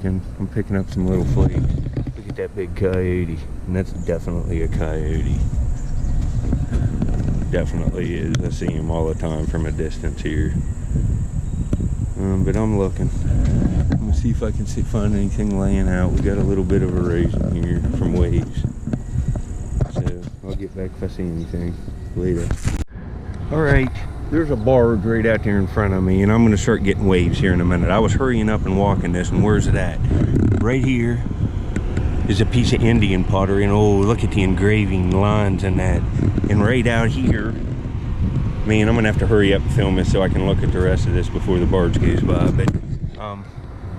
looking. I'm picking up some little flakes. Look at that big coyote. And that's definitely a coyote. Definitely is. I see him all the time from a distance here. But I'm looking. I'm gonna see if I can find anything laying out. We got a little bit of erosion here from waves. So I'll get back if I see anything later. Alright, there's a barge right out there in front of me, and I'm gonna start getting waves here in a minute. I was hurrying up and walking this, and where's it at? Right here is a piece of Indian pottery, and oh, look at the engraving lines in that. And right out here, man, I'm gonna have to hurry up and film this so I can look at the rest of this before the barge goes by. But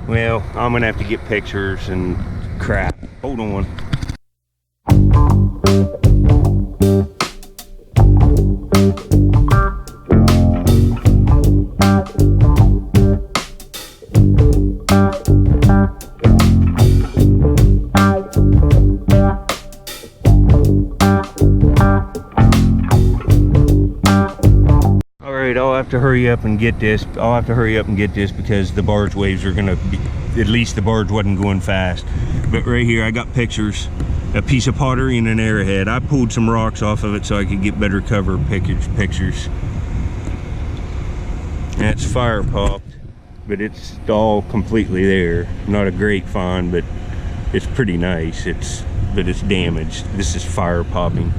well, I'm gonna have to get pictures and crap. Hold on. I'll have to hurry up and get this. I'll have to hurry up and get this because the barge waves are gonna be, at least the barge wasn't going fast. But right here I got pictures, a piece of pottery and an arrowhead. I pulled some rocks off of it so I could get better cover pictures. That's fire popped, but it's all completely there. Not a great find, but it's pretty nice. But it's damaged. This is fire popping.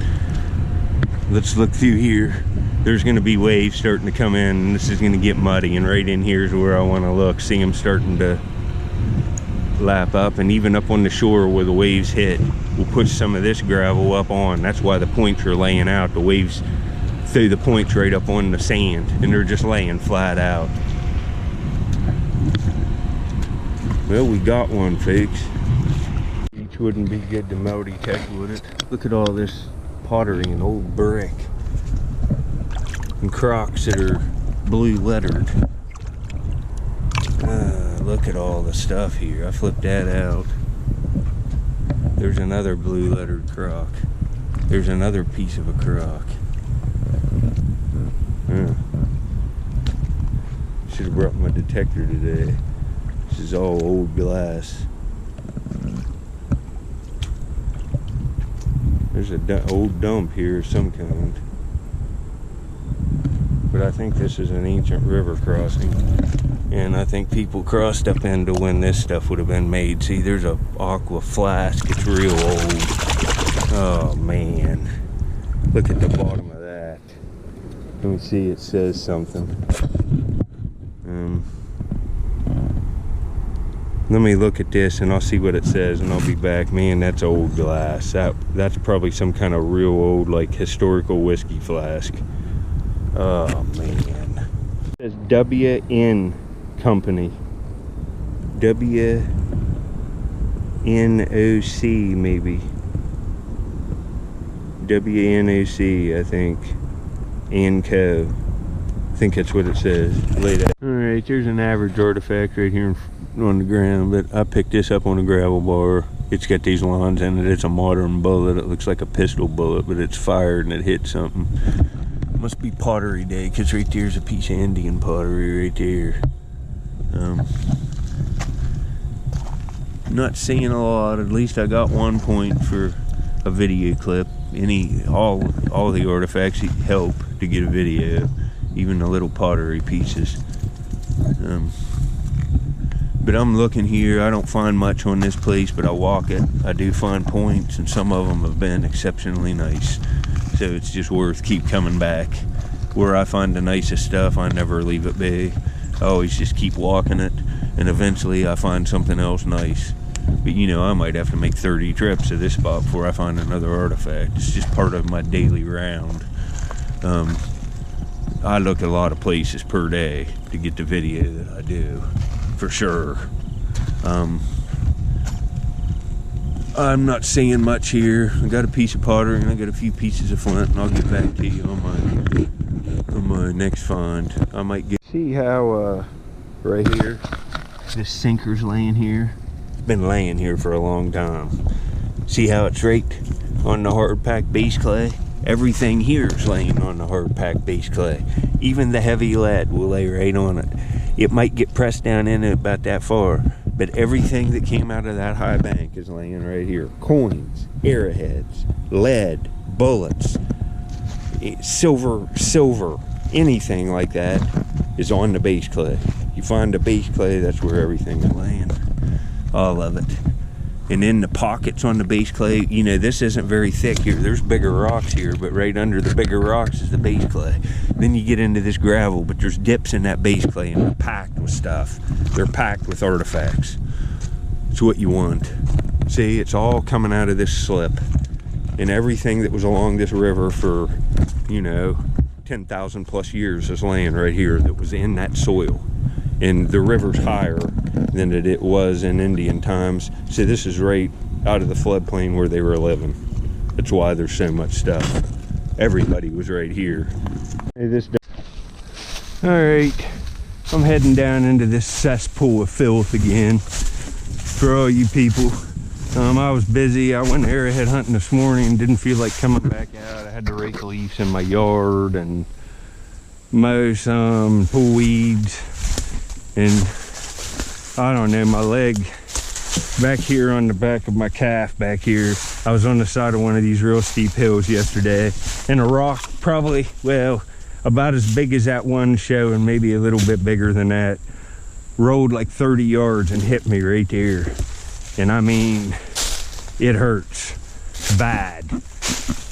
Let's look through here. There's going to be waves starting to come in, and this is going to get muddy, and right in here is where I want to look. See them starting to lap up, and even up on the shore where the waves hit, we'll put some of this gravel up on. That's why the points are laying out. The waves threw the points right up on the sand, and they're just laying flat out. Well, we got one, folks. Each wouldn't be good to multi-tech, would it? Look at all this pottery and old brick. And crocks that are blue lettered. Look at all the stuff here. I flipped that out. There's another blue lettered crock. There's another piece of a crock. Should have brought my detector today. This is all old glass. There's an old dump here of some kind. But I think this is an ancient river crossing, and I think people crossed up into when this stuff would have been made. See, there's a aqua flask. It's real old. Oh man, look at the bottom of that. Let me see, it says something. Let me look at this and I'll see what it says, and I'll be back. Man, that's old glass. That's probably some kind of real old, like, historical whiskey flask. Oh man. It says WN Company. WNOC maybe. WNOC, I think. And Co. I think that's what it says. Alright, there's an average artifact right here on the ground, but I picked this up on a gravel bar. It's got these lines in it. It's a modern bullet. It looks like a pistol bullet, but it's fired and it hit something. Must be Pottery Day, because right there's a piece of Indian pottery right there. Not seeing a lot. At least I got 1 point for a video clip. All the artifacts help to get a video, even the little pottery pieces. But I'm looking here. I don't find much on this place, but I walk it. I do find points, and some of them have been exceptionally nice. So it's just worth keep coming back. Where I find the nicest stuff, I never leave it be. I always just keep walking it, and eventually I find something else nice. But you know, I might have to make 30 trips to this spot before I find another artifact. It's just part of my daily round. I look at a lot of places per day to get the video that I do, for sure. I'm not seeing much here. I got a piece of pottery and I got a few pieces of flint, and I'll get back to you on my next find. I might get. See how right here, this sinker's laying here. It's been laying here for a long time. See how it's right on the hard packed base clay? Everything here is laying on the hard packed base clay. Even the heavy lead will lay right on it. It might get pressed down in it about that far, But everything that came out of that high bank is laying right here. Coins, arrowheads, lead, bullets, silver, anything like that is on the base clay. You find the base clay, that's where everything is laying. All of it. And in the pockets on the base clay, you know, this isn't very thick here. There's bigger rocks here, but right under the bigger rocks is the base clay. Then you get into this gravel, but there's dips in that base clay, and they're packed with stuff. They're packed with artifacts. It's what you want. See, it's all coming out of this slip. And everything that was along this river for, you know, 10,000 plus years is laying right here that was in that soil. And the river's higher than it was in Indian times. So this is right out of the floodplain where they were living. That's why there's so much stuff. Everybody was right here. Hey, all right, I'm heading down into this cesspool of filth again for all you people. I was busy. I went arrowhead hunting this morning and didn't feel like coming back out. I had to rake leaves in my yard and mow some, pull weeds. And I don't know, my leg back here on the back of my calf back here, I was on the side of one of these real steep hills yesterday, and a rock probably, well, about as big as that one show and maybe a little bit bigger than that, rolled like 30 yards and hit me right there. And I mean, it hurts bad.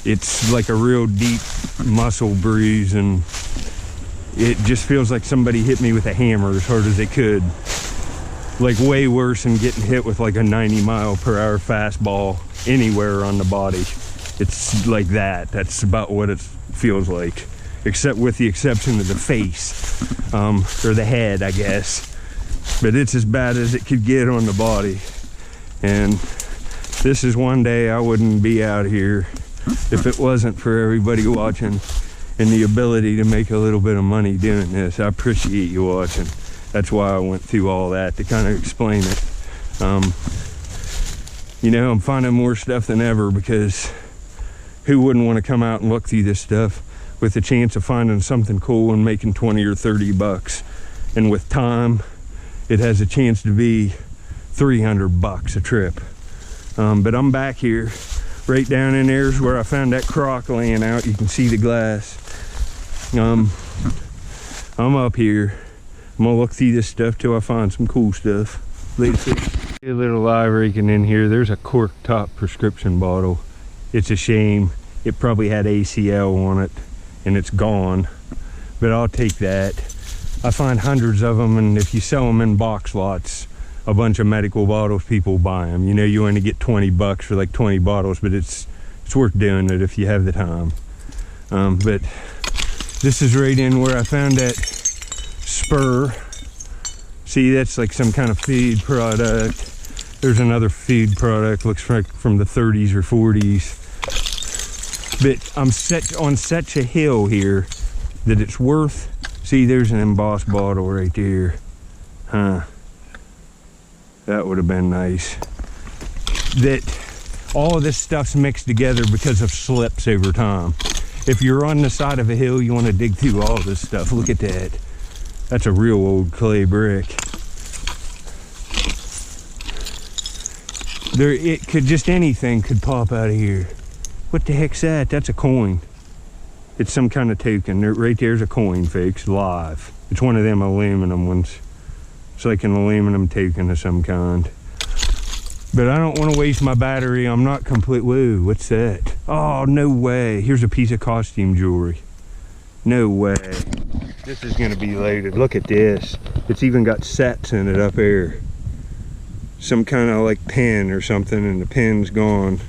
It's like a real deep muscle bruise, and it just feels like somebody hit me with a hammer as hard as they could. Like way worse than getting hit with like a 90-mile-per-hour fastball anywhere on the body. It's like that. That's about what it feels like. Except with the exception of the face, or the head, I guess. But it's as bad as it could get on the body. And this is one day I wouldn't be out here if it wasn't for everybody watching and the ability to make a little bit of money doing this. I appreciate you watching. That's why I went through all that, to kind of explain it. You know, I'm finding more stuff than ever, because who wouldn't want to come out and look through this stuff with the chance of finding something cool and making 20 or 30 bucks. And with time, it has a chance to be 300 bucks a trip. But I'm back here, right down in there's where I found that crock laying out. You can see the glass. I'm up here. I'm gonna look through this stuff till I find some cool stuff. Let's see. A little live raking in here. There's a cork top prescription bottle. It's a shame. It probably had ACL on it and it's gone, but I'll take that. I find hundreds of them, and if you sell them in box lots, a bunch of medical bottles, people buy them. You know, you only get 20 bucks for like 20 bottles, but it's worth doing it if you have the time. But this is right in where I found that spur. See, that's like some kind of feed product. There's another feed product, looks like from the 30s or 40s. But I'm set on such a hill here that it's worth. See, there's an embossed bottle right there. Huh. That would have been nice. That all of this stuff's mixed together because of slips over time. If you're on the side of a hill, you want to dig through all this stuff. Look at that. That's a real old clay brick. It could just, anything could pop out of here. What the heck's that? That's a coin. It's some kind of token. Right there's a coin, folks, live. It's one of them aluminum ones. It's like an aluminum token of some kind. But I don't want to waste my battery. I'm not complete. Whoa, what's that? Oh, no way. Here's a piece of costume jewelry. No way. This is going to be loaded. Look at this. It's even got sets in it up there. Some kind of like pen or something, and the pen's gone.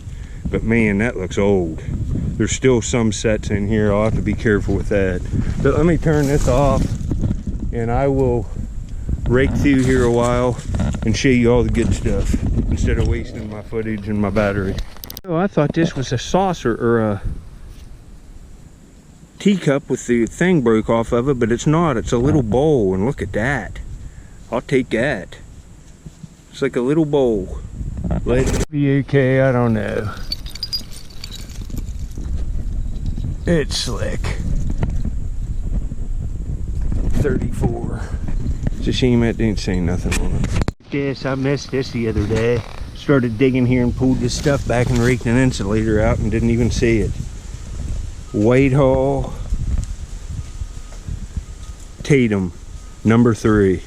But man, that looks old. There's still some sets in here. I'll have to be careful with that. But let me turn this off, and I will rake through here a while and show you all the good stuff instead of wasting my footage and my battery. Oh, I thought this was a saucer or a teacup with the thing broke off of it, but it's not. It's a little bowl, and look at that. I'll take that. It's like a little bowl. Let it be okay, I don't know. It's slick. 34. It's a shame that didn't say nothing on it. This, I missed this the other day. Started digging here and pulled this stuff back and raked an insulator out and didn't even see it. Whitehall Tatum, number 3.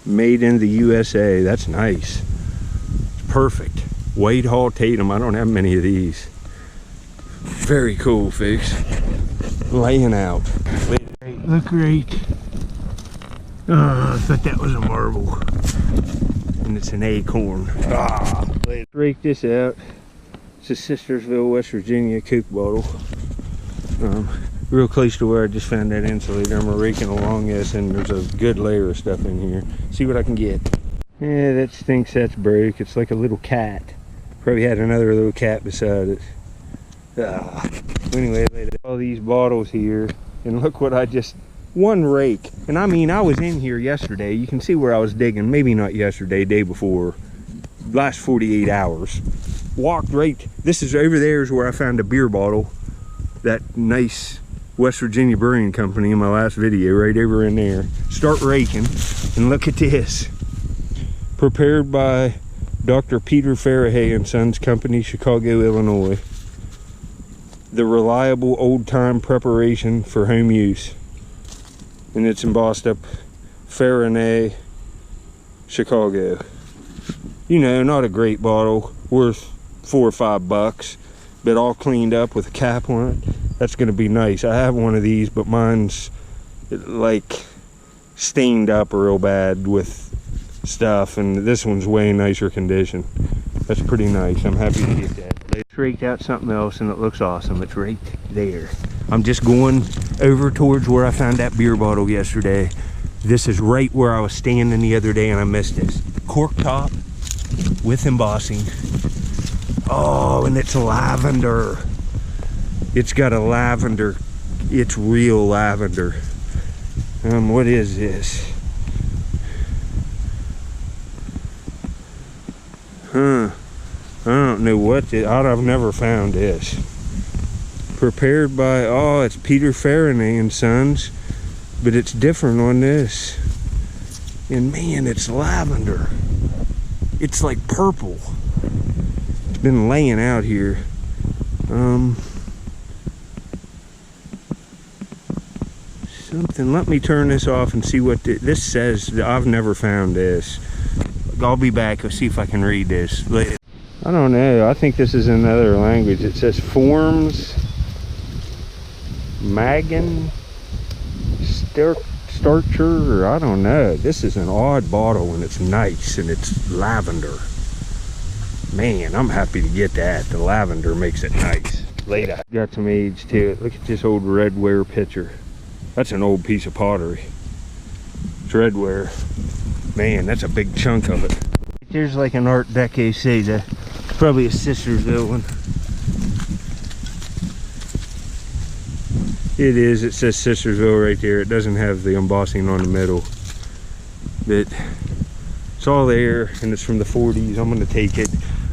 Made in the USA. That's nice. It's perfect. Whitehall Tatum. I don't have many of these. Very cool, folks. Laying out. Look great. Oh, I thought that was a marble. And it's an acorn. Let's rake this out. It's a Sistersville, West Virginia Coke bottle. Real close to where I just found that insulator. I'm raking along this, and there's a good layer of stuff in here. See what I can get. Yeah, that stinks. That's broke. It's like a little cat. Probably had another little cat beside it. Anyway, all these bottles here, and look what I just... One rake. And I mean, I was in here yesterday. You can see where I was digging. Maybe not yesterday, day before. Last 48 hours. Walked right... This is over there is where I found a beer bottle. That nice West Virginia Brewing Company in my last video. Right over in there. Start raking. And look at this. Prepared by Dr. Peter Farahay and Sons Company, Chicago, Illinois. The reliable old-time preparation for home use. And it's embossed up Farahay, Chicago. You know, not a great bottle, worth $4 or $5, but all cleaned up with a cap on it. That's gonna be nice. I have one of these, but mine's like stained up real bad with stuff, and this one's way nicer condition. That's pretty nice. I'm happy to get that. Let's raked out something else, and it looks awesome. It's right there. I'm just going over towards where I found that beer bottle yesterday. This is right where I was standing the other day, and I missed this. Cork top with embossing. Oh, and it's lavender. It's got a lavender. It's real lavender. What is this? I don't know what I've never found this. Prepared by, oh, it's Peter Farahay and Sons, but it's different on this. And man, it's lavender. It's like purple. It's been laying out here. Something, let me turn this off and see what this says. I've never found this. I'll be back. I'll see if I can read this later. I don't know. I think this is another language. It says forms Magan Starcher, or I don't know. This is an odd bottle, and it's nice, and it's lavender. Man, I'm happy to get that. The lavender makes it nice. Later. Got some age to it. Look at this old redware pitcher. That's an old piece of pottery. It's redware. Man, that's a big chunk of it. There's like an Art Deco Seda. It's probably a Sistersville one. It is. It says Sistersville right there. It doesn't have the embossing on the middle. But it's all there, and it's from the 40s. I'm going to take it.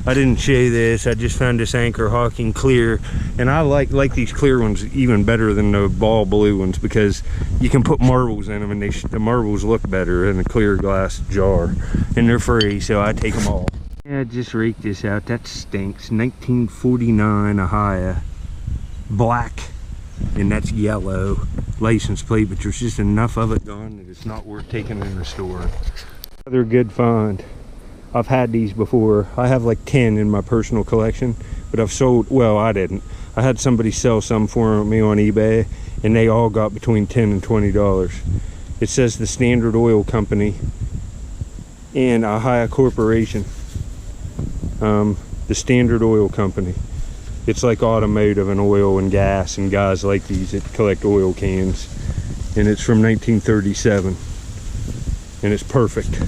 I didn't show this. I just found this Anchor Hawking clear, and I like these clear ones even better than the ball blue ones, because you can put marbles in them, and the marbles look better in a clear glass jar, and they're free, so I take them all. Yeah, I just raked this out. That stinks. 1949 Ohio, black, and that's yellow license plate, but there's just enough of it gone that it's not worth taking in the store. Another good find. I've had these before. I have like 10 in my personal collection, but I've sold, well, I didn't. I had somebody sell some for me on eBay, and they all got between $10 and $20. It says the Standard Oil Company and Ohio Corporation. The Standard Oil Company. It's like automotive and oil and gas, and guys like these that collect oil cans. And it's from 1937. And it's perfect.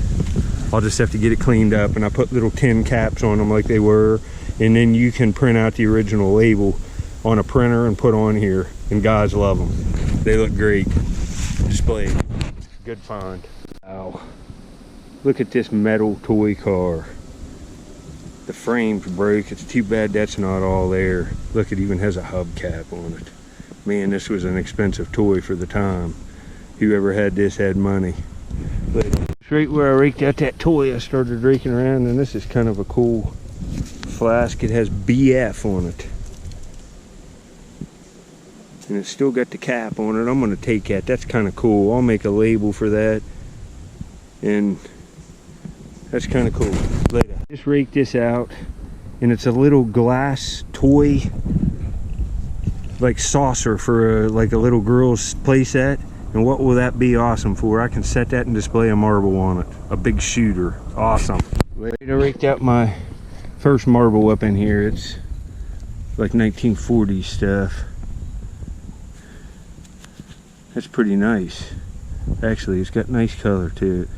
I'll just have to get it cleaned up, and I put little tin caps on them like they were, and then you can print out the original label on a printer and put on here, and guys love them. They look great displayed. Good find. Wow. Look at this metal toy car. The frame's broke. It's too bad that's not all there. Look, it even has a hubcap on it. Man, this was an expensive toy for the time. Whoever had this had money. But It's right where I raked out that toy. I started raking around, and this is kind of a cool flask. It has BF on it. And it's still got the cap on it. I'm going to take that. That's kind of cool. I'll make a label for that. And that's kind of cool. Later. Just rake this out. And it's a little glass toy, like saucer for like a little girl's play set. And what will that be awesome for? I can set that and display a marble on it. A big shooter. Awesome. Later, I raked out my first marble up in here. It's like 1940s stuff. That's pretty nice. Actually, it's got nice color to it.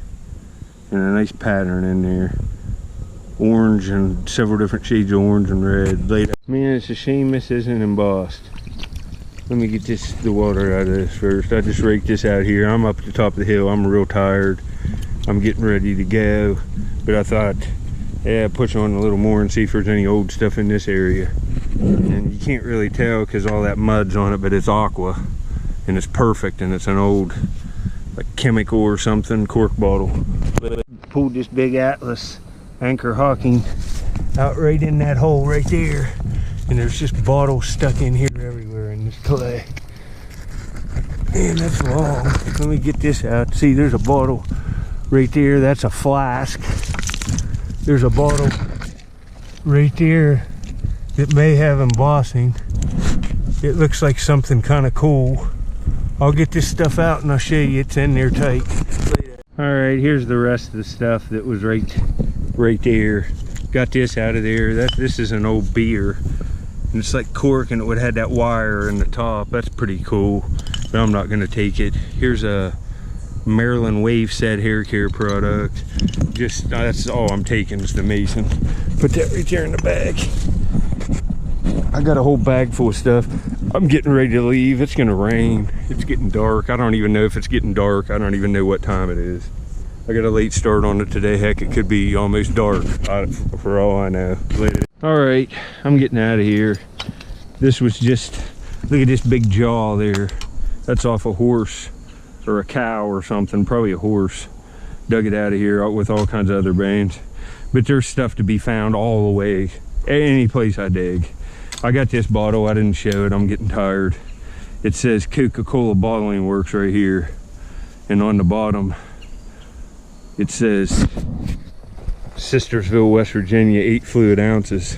And a nice pattern in there. Orange and several different shades of orange and red. Later. Man, it's a shame this isn't embossed. Let me get the water out of this first. I just raked this out here. I'm up at the top of the hill. I'm real tired. I'm getting ready to go. But I thought, yeah, push on a little more and see if there's any old stuff in this area. And you can't really tell because all that mud's on it, but it's aqua. And it's perfect, and it's an old like chemical or something cork bottle. Pulled this big Atlas anchor hocking out right in that hole right there. And there's just bottles stuck in here everywhere in this clay. Man, that's long. Let me get this out. See, there's a bottle right there. That's a flask. There's a bottle right there that may have embossing. It looks like something kind of cool. I'll get this stuff out and I'll show you. It's in there tight. Alright, here's the rest of the stuff that was right there. Got this out of there. This is an old beer. And it's like cork, and it would have had that wire in the top. That's pretty cool, but I'm not gonna take it. Here's a Maryland Wave Set hair care product. Just, that's all I'm taking is the mason. Put that right there in the bag. I got a whole bag full of stuff. I'm getting ready to leave. It's gonna rain. It's getting dark. I don't even know if it's getting dark. I don't even know what time it is. I got a late start on it today. Heck, it could be almost dark for all I know. All right, I'm getting out of here. This was just, look at this big jaw there. That's off a horse or a cow or something, probably a horse. Dug it out of here with all kinds of other bones. But there's stuff to be found all the way, any place I dig. I got this bottle, I didn't show it, I'm getting tired. It says Coca-Cola Bottling Works right here. And on the bottom, it says Sistersville, West Virginia, 8 fluid ounces.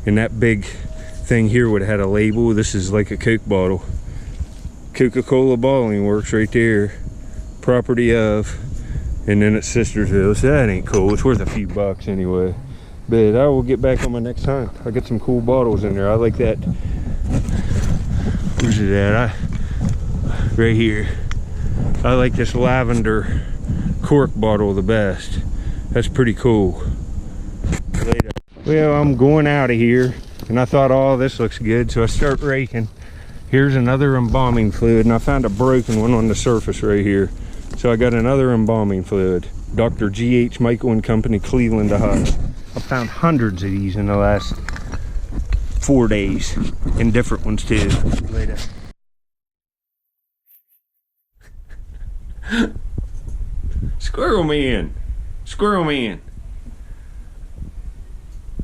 And that big thing here would have had a label. This is like a Coke bottle. Coca-Cola Bottling Works right there. Property of. And then it's Sistersville. So that ain't cool. It's worth a few bucks anyway. But I will get back on my next time. I got some cool bottles in there. I like that. Where's it at? Right here. I like this lavender cork bottle the best. That's pretty cool. Later. Well, I'm going out of here, and I thought, oh, this looks good, so I start raking. Here's another embalming fluid, and I found a broken one on the surface right here. So I got another embalming fluid. Dr. G.H. Michael and Company, Cleveland, Ohio. I found hundreds of these in the last 4 days, and different ones too. Later. Squirrel man. Squirrel man.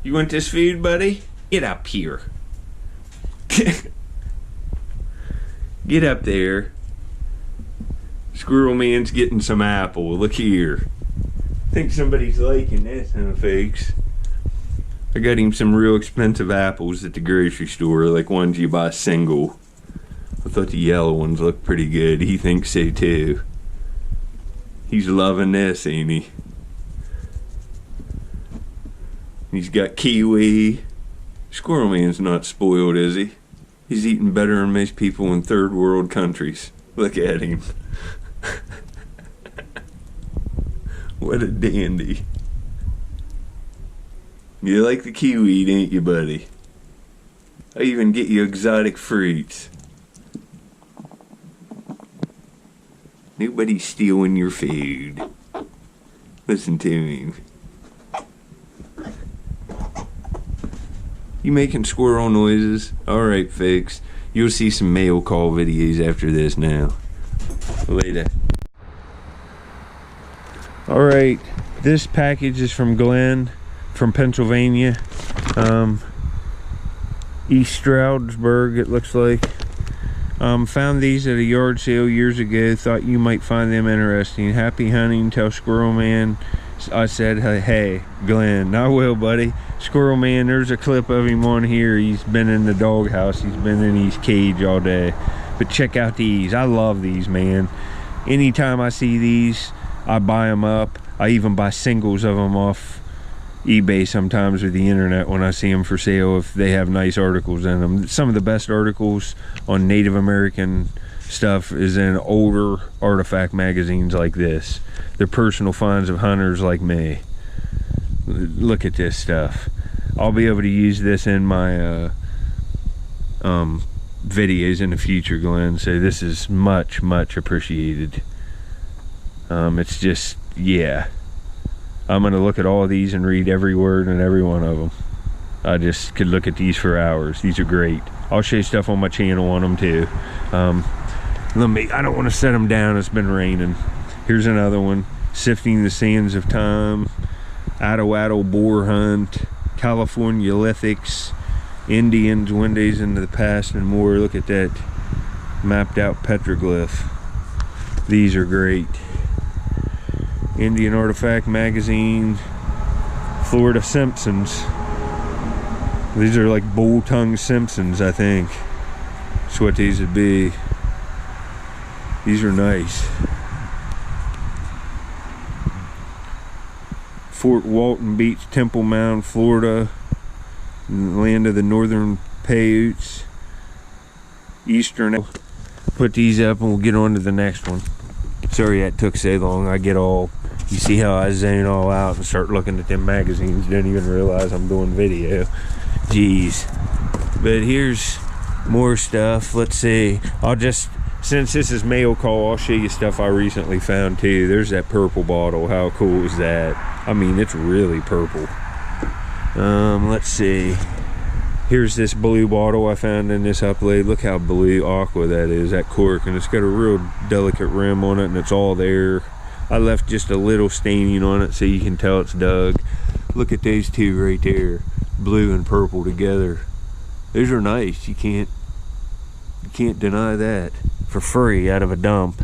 You want this food, buddy? Get up here. Get up there. Squirrel man's getting some apple. Look here. Think somebody's liking this, huh, folks? I got him some real expensive apples at the grocery store, like ones you buy single. I thought the yellow ones looked pretty good. He thinks so too. He's loving this, ain't he? He's got kiwi. Squirrel man's not spoiled, is he? He's eating better than most people in third world countries. Look at him. What a dandy. You like the kiwi, ain't you, buddy? I even get you exotic fruits. Nobody's stealing your food. Listen to him. You making squirrel noises? Alright, folks. You'll see some mail call videos after this now. Later. All right, this package is from Glenn from Pennsylvania, East Stroudsburg it looks like. Found these at a yard sale years ago, thought you might find them interesting. Happy hunting, tell Squirrel Man I said hey. Glenn, I will, buddy. Squirrel Man, there's a clip of him on here. He's been in the doghouse, he's been in his cage all day. But check out these, I love these, man. Anytime I see these, I buy them up. I even buy singles of them off eBay sometimes with the internet when I see them for sale if they have nice articles in them. Some of the best articles on Native American stuff is in older artifact magazines like this. They're personal finds of hunters like me. Look at this stuff. I'll be able to use this in my videos in the future, Glenn, so this is much appreciated. It's just, yeah, I'm gonna look at all of these and read every word in every one of them. I just could look at these for hours. These are great. I'll show you stuff on my channel on them too. I don't want to set them down, it's been raining. Here's another one, Sifting the Sands of Time, Attle Boar Hunt, California Lithics, Indians, Windows into the Past, and more. Look at that mapped out petroglyph. These are great. Indian Artifact Magazine, Florida Simpsons. These are like bull-tongue Simpsons, I think. That's what these would be. These are nice. Fort Walton Beach, Temple Mound, Florida, land of the Northern Paiutes, Eastern. Put these up and we'll get on to the next one. Sorry that took so long. I get all, you see how I zone all out and start looking at them magazines, don't even realize I'm doing video. Jeez. But here's more stuff. Let's see, since this is mail call, I'll show you stuff I recently found too. There's that purple bottle. How cool is that? I mean, it's really purple. Let's see. Here's this blue bottle I found in this upload. Look how blue aqua that is, that cork, and it's got a real delicate rim on it, and it's all there. I left just a little staining on it so you can tell it's dug. Look at those two right there, blue and purple together. Those are nice. You can't deny that. For free out of a dump.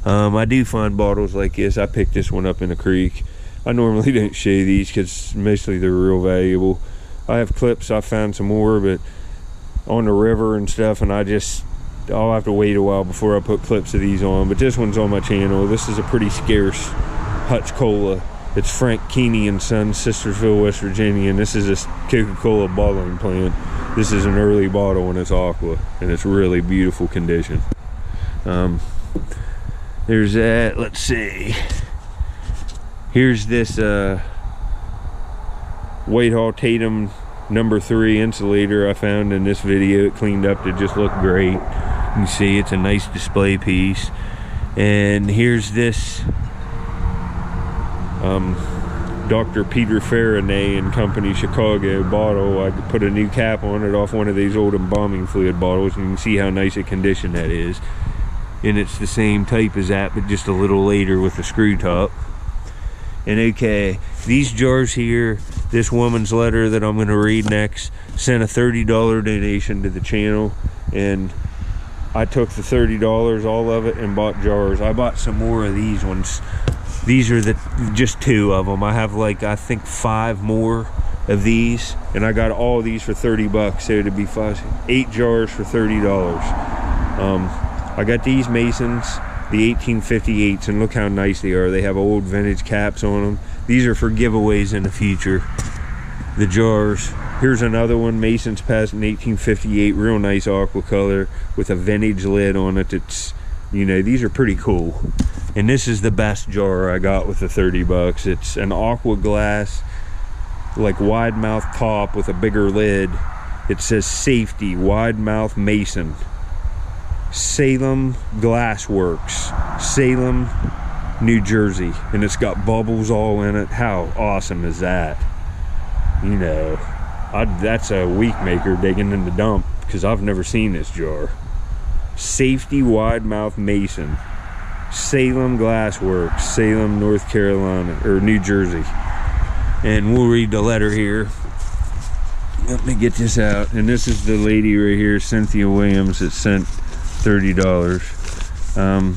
I do find bottles like this. I picked this one up in a creek. I normally don't show these because mostly they're real valuable. I have clips, I found some more, but on the river and stuff, and I'll have to wait a while before I put clips of these on. But this one's on my channel. This is a pretty scarce Hutch Cola. It's Frank Keeney and Sons, Sistersville, West Virginia, and this is a Coca-Cola bottling plant. This is an early bottle and it's aqua, and it's really beautiful condition. There's that. Let's see. Here's this Whitehall Tatum number 3 insulator I found in this video. It cleaned up to just look great. You can see it's a nice display piece. And here's this Dr. Peter Faraday and Company Chicago bottle. I put a new cap on it off one of these old embalming fluid bottles, and you can see how nice a condition that is. And it's the same type as that, but just a little later with a screw top. And okay, these jars here, this woman's letter that I'm going to read next sent a $30 donation to the channel, and I took the $30, all of it, and bought jars. I bought some more of these ones. These are just 2 of them. I have like, I think 5 more of these, and I got all these for 30 bucks, so it'd be 8 jars for $30. I got these Masons, the 1858s, and look how nice they are. They have old vintage caps on them. These are for giveaways in the future. The jars. Here's another one, Mason's Past in 1858, real nice aqua color with a vintage lid on it. It's, you know, these are pretty cool. And this is the best jar I got with the 30 bucks. It's an aqua glass, like wide mouth top with a bigger lid. It says Safety Wide Mouth Mason, Salem Glassworks, Salem, New Jersey, and it's got bubbles all in it. How awesome is that? You know, that's a week maker digging in the dump, because I've never seen this jar. Safety Wide Mouth Mason. Salem Glass Works, Salem, North Carolina, or New Jersey. And we'll read the letter here. Let me get this out. And this is the lady right here, Cynthia Williams, that sent $30.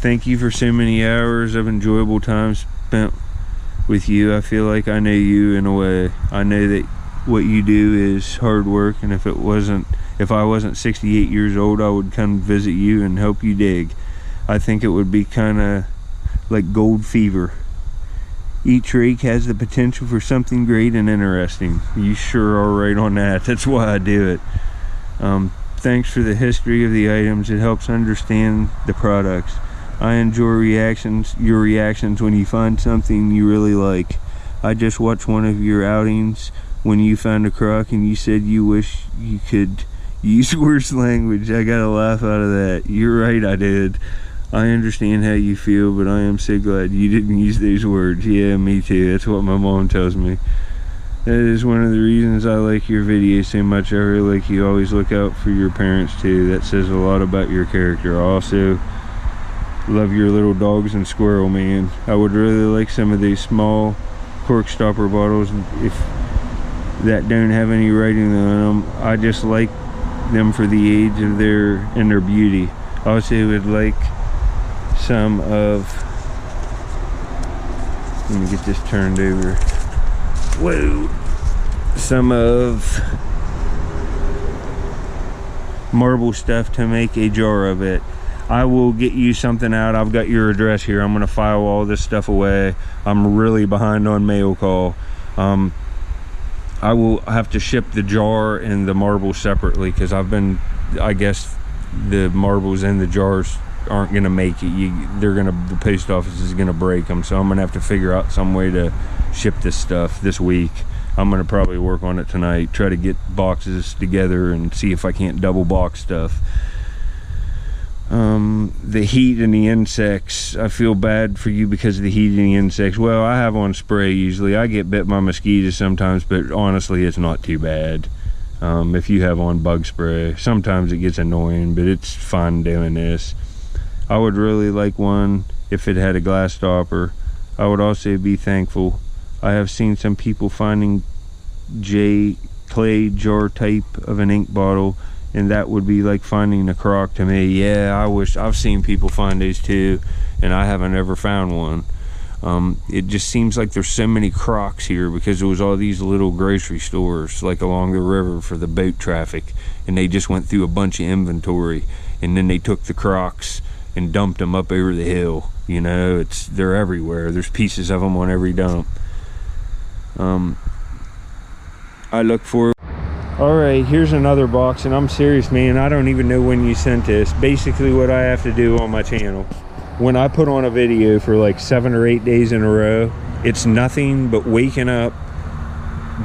Thank you for so many hours of enjoyable time spent with you. I feel like I know you in a way. I know that what you do is hard work, and if I wasn't 68 years old, I would come visit you and help you dig. I think it would be kind of like gold fever. Each rake has the potential for something great and interesting. You sure are right on that. That's why I do it. Thanks for the history of the items. It helps understand the products. I enjoy your reactions when you find something you really like. I just watched one of your outings when you found a crock and you said you wish you could use worse language. I got a laugh out of that. You're right, I did. I understand how you feel, but I am so glad you didn't use those words. Yeah, me too. That's what my mom tells me. That is one of the reasons I like your videos so much. I really like you always look out for your parents too. That says a lot about your character. I also love your little dogs and Squirrel, man. I would really like some of these small cork stopper bottles if that don't have any writing on them. I just like them for the age of their beauty. I also would like some of, let me get this turned over. Whoa! Some of marble stuff to make a jar of it. I will get you something out. I've got your address here. I'm gonna file all this stuff away. I'm really behind on mail call. I will have to ship the jar and the marble separately because I guess the marbles and the jars aren't gonna make it. The post office is gonna break them, so I'm gonna have to figure out some way to ship this stuff this week. I'm gonna probably work on it tonight, try to get boxes together and see if I can't double box stuff. The heat and the insects, I feel bad for you because of the heat and the insects. Well, I have on spray usually. I get bit by mosquitoes sometimes, but honestly it's not too bad. If you have on bug spray, sometimes it gets annoying, but it's fun doing this. I would really like one if it had a glass stopper. I would also be thankful. I have seen some people finding clay jar type of an ink bottle, and that would be like finding a crock to me. Yeah, I've seen people find these too, and I haven't ever found one. It just seems like there's so many crocks here because there was all these little grocery stores like along the river for the boat traffic, and they just went through a bunch of inventory, and then they took the crocks and dumped them up over the hill. You know, they're everywhere. There's pieces of them on every dump. I look for. All right, here's another box, and I'm serious, man. I don't even know when you sent this. Basically what I have to do on my channel, when I put on a video for like 7 or 8 days in a row, it's nothing but waking up,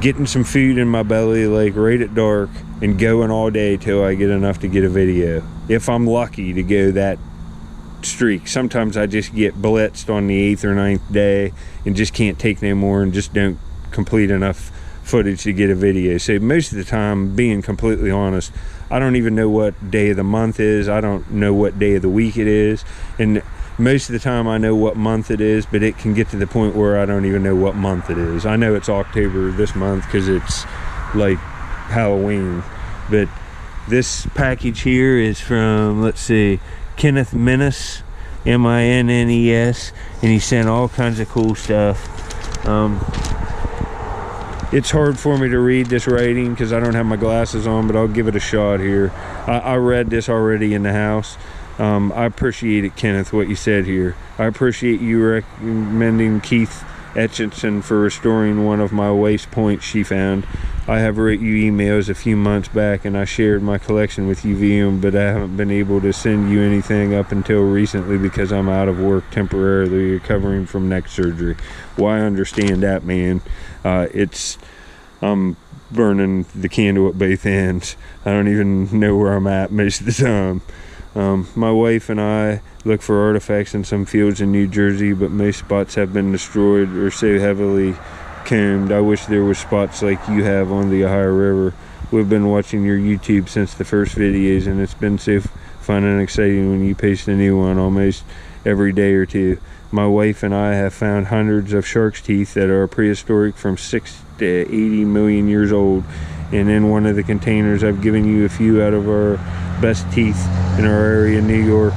getting some food in my belly like right at dark, and going all day till I get enough to get a video. If I'm lucky to go that streak. Sometimes I just get blitzed on the 8th or 9th day and just can't take no more and just don't complete enough footage to get a video. So most of the time, being completely honest, I don't even know what day of the month is. I don't know what day of the week it is, and most of the time I know what month it is, but it can get to the point where I don't even know what month it is. I know it's October this month because it's like Halloween, but this package here is from, let's see, Kenneth Minnes, M-I-N-N-E-S, and he sent all kinds of cool stuff. It's hard for me to read this writing because I don't have my glasses on, but I'll give it a shot here. I read this already in the house. I appreciate it, Kenneth, what you said here. I appreciate you recommending Keith Etchinson for restoring one of my waste points she found. I have wrote you emails a few months back, and I shared my collection with you via them, but I haven't been able to send you anything up until recently because I'm out of work temporarily recovering from neck surgery. Well, I understand that, man. I'm burning the candle at both ends. I don't even know where I'm at most of the time. My wife and I look for artifacts in some fields in New Jersey, but most spots have been destroyed or so heavily combed. I wish there were spots like you have on the Ohio River. We've been watching your YouTube since the first videos, and it's been so fun and exciting when you post a new one almost every day or two. My wife and I have found hundreds of shark's teeth that are prehistoric, from 6 to 80 million years old. And in one of the containers, I've given you a few out of our best teeth in our area in New York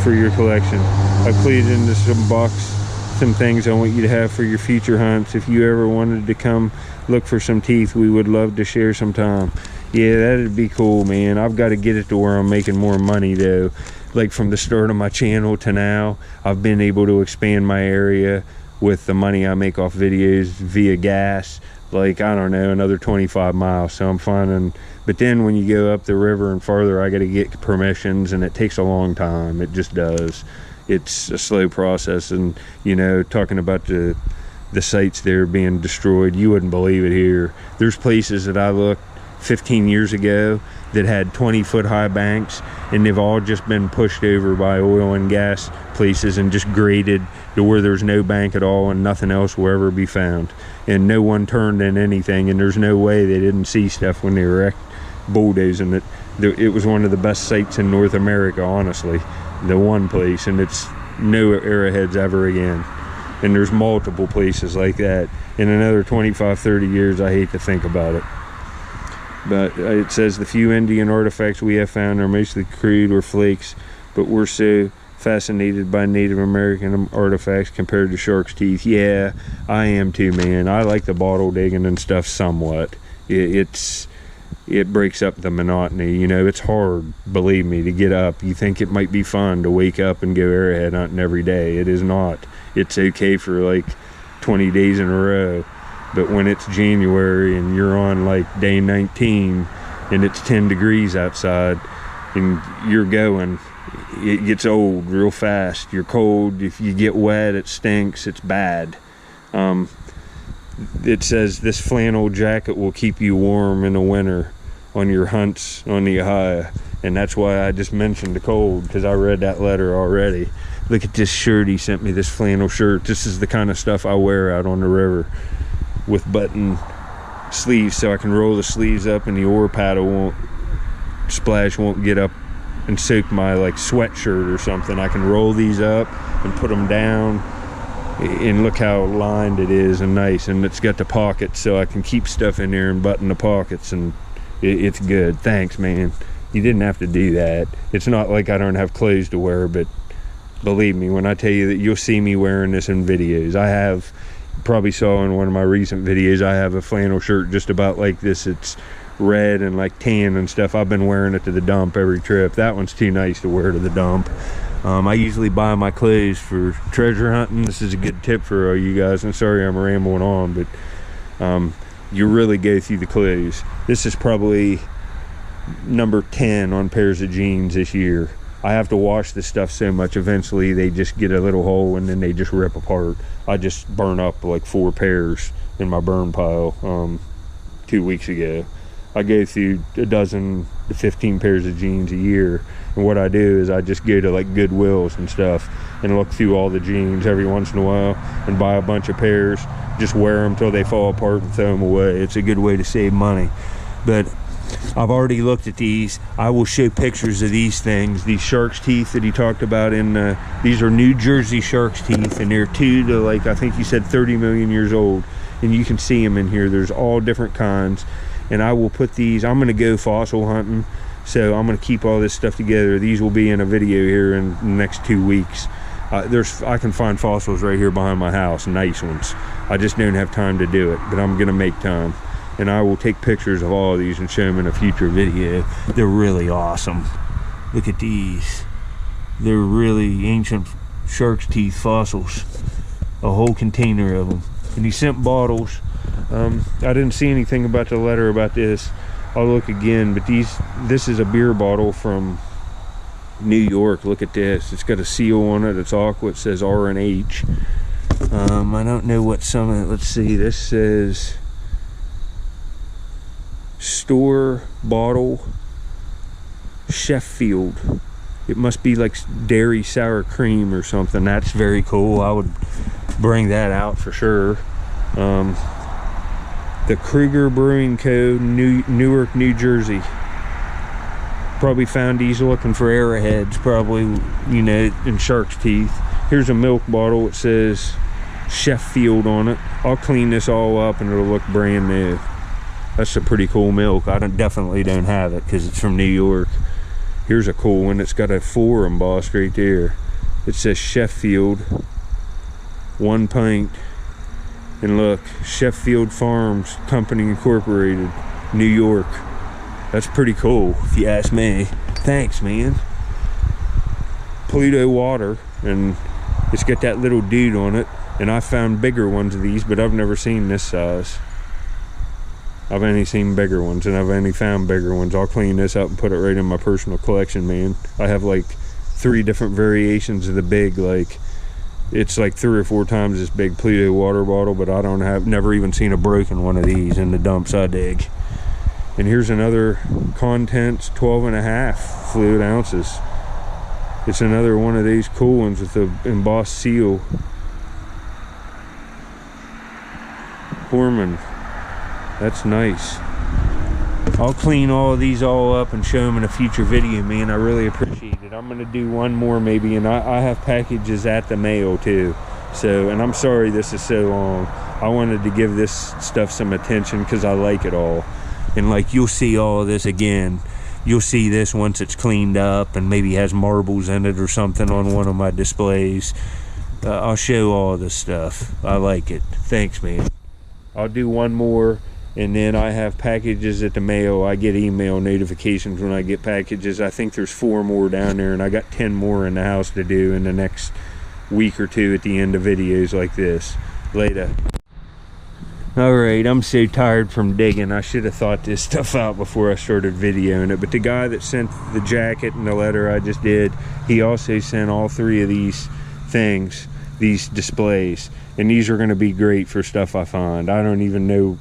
for your collection. I've cleaned into some things I want you to have for your future hunts. If you ever wanted to come look for some teeth, we would love to share some time. Yeah, that'd be cool, man. I've got to get it to where I'm making more money though. Like from the start of my channel to now, I've been able to expand my area with the money I make off videos via gas, like, I don't know, another 25 miles. So I'm finding, but then when you go up the river and farther, I got to get permissions, and it takes a long time. It just does. It's a slow process. And you know, talking about the sites there being destroyed, you wouldn't believe it here. There's places that I looked 15 years ago that had 20-foot high banks, and they've all just been pushed over by oil and gas places and just graded to where there's no bank at all and nothing else will ever be found, and no one turned in anything, and there's no way they didn't see stuff when they were bulldozing it. It was one of the best sites in North America, honestly, the one place, and it's no arrowheads ever again. And there's multiple places like that. In another 25-30 years, I hate to think about it. But it says the few Indian artifacts we have found are mostly crude or flakes, but we're so fascinated by Native American artifacts compared to shark's teeth. Yeah, I am too, man. I like the bottle digging and stuff somewhat. It breaks up the monotony. You know, it's hard, believe me, to get up. You think it might be fun to wake up and go arrowhead hunting every day. It is not. It's okay for like 20 days in a row. But when it's January and you're on like day 19 and it's 10 degrees outside and you're going, it gets old real fast. You're cold. If you get wet, it stinks. It's bad. It says this flannel jacket will keep you warm in the winter on your hunts on the Ohio. And that's why I just mentioned the cold, because I read that letter already. Look at this shirt he sent me, this flannel shirt. This is the kind of stuff I wear out on the river, with button sleeves, so I can roll the sleeves up and the oar paddle splash won't get up and soak my like sweatshirt or something. I can roll these up and put them down, and look how lined it is and nice, and it's got the pockets so I can keep stuff in there and button the pockets, and it's good. Thanks, man. You didn't have to do that. It's not like I don't have clothes to wear, but believe me when I tell you that you'll see me wearing this in videos. I have, probably saw in one of my recent videos, I have a flannel shirt just about like this. It's red and like tan and stuff. I've been wearing it to the dump every trip. That one's too nice to wear to the dump. I usually buy my clothes for treasure hunting. This is a good tip for all you guys. I'm sorry I'm rambling on, but you really go through the clothes. This is probably number 10 on pairs of jeans this year. I have to wash this stuff so much, eventually they just get a little hole and then they just rip apart. I just burn up like 4 pairs in my burn pile 2 weeks ago. I go through a dozen to 15 pairs of jeans a year, and what I do is I just go to like Goodwills and stuff and look through all the jeans every once in a while and buy a bunch of pairs, just wear them till they fall apart and throw them away. It's a good way to save money. But I've already looked at these. I will show pictures of these things, these shark's teeth that he talked about. These are New Jersey shark's teeth, and they're 2 to like, I think you said 30 million years old, and you can see them in here. There's all different kinds, and I will put these, I'm going to go fossil hunting, so I'm going to keep all this stuff together. These will be in a video here in the next 2 weeks. I can find fossils right here behind my house, nice ones. I just don't have time to do it, but I'm going to make time. And I will take pictures of all of these and show them in a future video. They're really awesome. Look at these. They're really ancient shark's teeth fossils. A whole container of them. And he sent bottles. I didn't see anything about the letter about this. I'll look again, but this is a beer bottle from New York. Look at this. It's got a seal on it. It's aqua. It says R and H. I don't know what some of it. Let's see. This says store bottle Sheffield. It must be like dairy sour cream or something. That's very cool. I would bring that out for sure. The Kruger Brewing Co., Newark, New Jersey. Probably found these looking for arrowheads, probably, you know, in shark's teeth. Here's a milk bottle. It says Sheffield on it. I'll clean this all up and it'll look brand new. That's a pretty cool milk. I definitely don't have it because it's from New York. Here's a cool one. It's got a 4 embossed right there. It says Sheffield, 1 pint. And look, Sheffield Farms Company Incorporated, New York. That's pretty cool, if you ask me. Thanks, man. Pluto water, and it's got that little dude on it. And I found bigger ones of these, but I've never seen this size. I've only seen bigger ones, and I've only found bigger ones. I'll clean this up and put it right in my personal collection, man. I have like 3 different variations of the big, like, it's like 3 or 4 times this big Pluto water bottle, but I don't have, never even seen a broken one of these in the dumps I dig. And here's another contents, 12.5 fluid ounces. It's another one of these cool ones with the embossed seal. Horman. That's nice. I'll clean all of these all up and show them in a future video, man. I really appreciate it. I'm gonna do one more maybe, and I have packages at the mail too. So, and I'm sorry this is so long. I wanted to give this stuff some attention because I like it all. And like, you'll see all of this again. You'll see this once it's cleaned up and maybe has marbles in it or something on one of my displays. I'll show all of this stuff. I like it. Thanks, man. I'll do one more, and then I have packages at the mail. I get email notifications when I get packages. I think there's 4 more down there, and I got 10 more in the house to do in the next week or 2 at the end of videos like this. Later. Alright, I'm so tired from digging. I should have thought this stuff out before I started videoing it. But the guy that sent the jacket and the letter I just did, he also sent all 3 of these things, these displays. And these are going to be great for stuff I find. I don't even know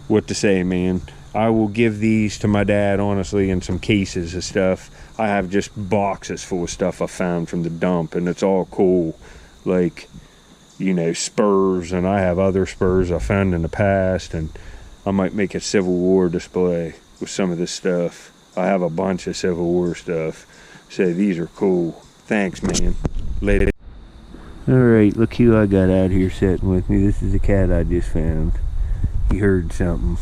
what to say, man. I will give these to my dad, honestly, in some cases of stuff. I have just boxes full of stuff I found from the dump, and it's all cool. Like, you know, spurs, and I have other spurs I found in the past, and I might make a Civil War display with some of this stuff. I have a bunch of Civil War stuff, so these are cool. Thanks, man. Later. Alright, look who I got out here sitting with me. This is a cat I just found. He heard something.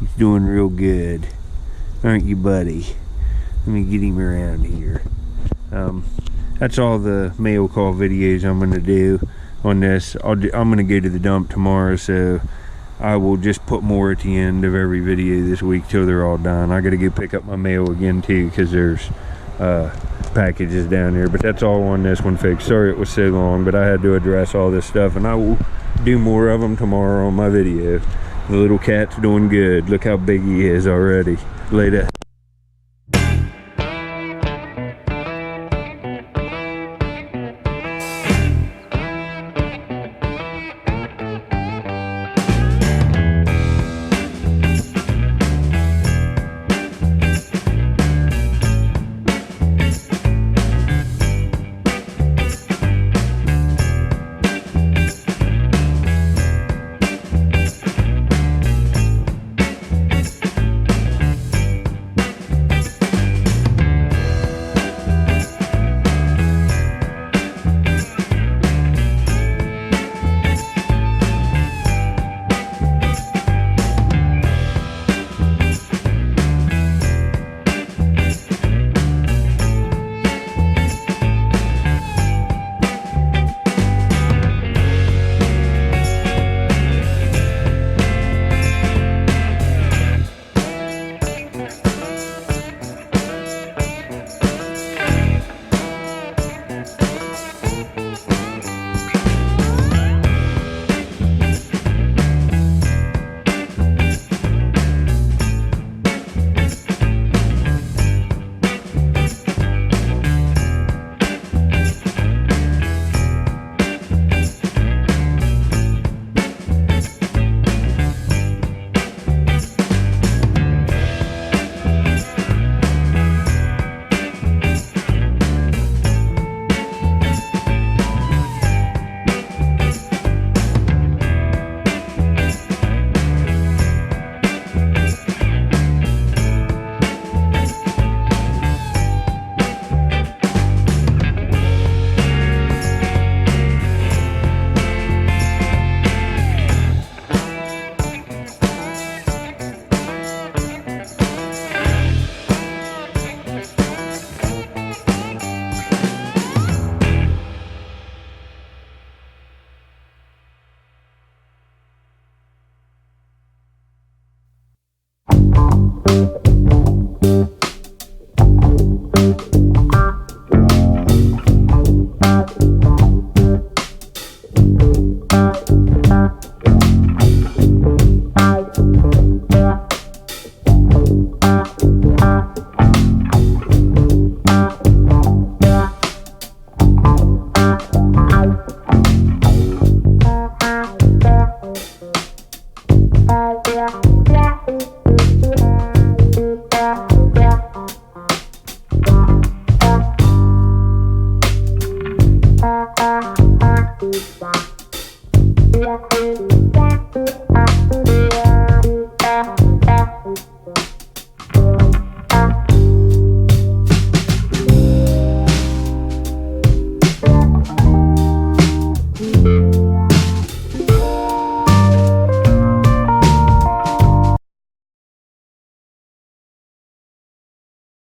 He's doing real good. Aren't you, buddy? Let me get him around here. That's all the mail call videos I'm going to do on this. I'm going to go to the dump tomorrow, so I will just put more at the end of every video this week till they're all done. I got to go pick up my mail again too, because there's packages down there. But that's all on this one, folks. Sorry it was so long, but I had to address all this stuff, and I will do more of them tomorrow on my video. The little cat's doing good. Look how big he is already. Later.